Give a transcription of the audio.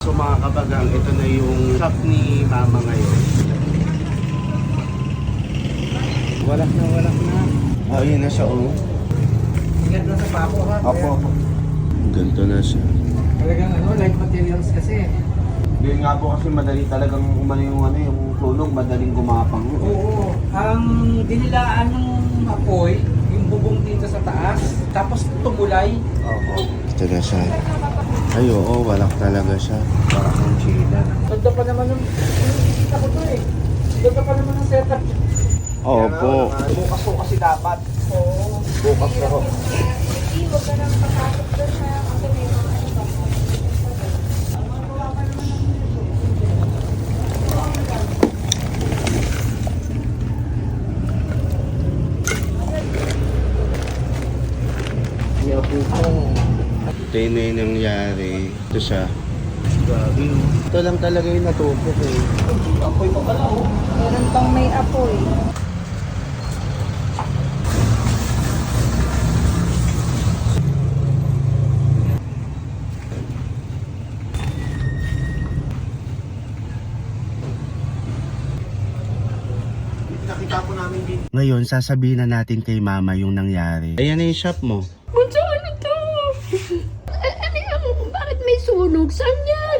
So mga kabagang, ito na yung shop ni Mama ngayon. Walak na, walak na. Oh, yun na siya, oh. Ingat lang sa pako ha. Opo. Ganito na siya. Talagang light materials kasi. Yun nga po kasi madali talagang umano yung tunog, madaling gumapang. Oo. Ang dinilaan ng apoy, yung bubong dito sa taas, tapos tumulay. Opo. Ito na siya. Ay, oo, walak talaga siya. Parang ang chila. Ganda pa naman ng kita ko to eh. Ganda pa naman ng setup. Opo. Bukas po kasi dapat. Oo. Bukas na ho. Hindi, huwag ka nang papasok doon na kasi may mga ano ba. Kaya po po. Ito na yung nangyari. Ito siya. Grabe, no? Ito lang talaga yung natupok eh. Apoy pa pala oh. Meron pang may apoy. Nakita po namin din. Ngayon, sasabihin na natin kay Mama yung nangyari. Ayan na yung shop mo. Bunso, ano to? Ano yung, bakit may sunog? Saan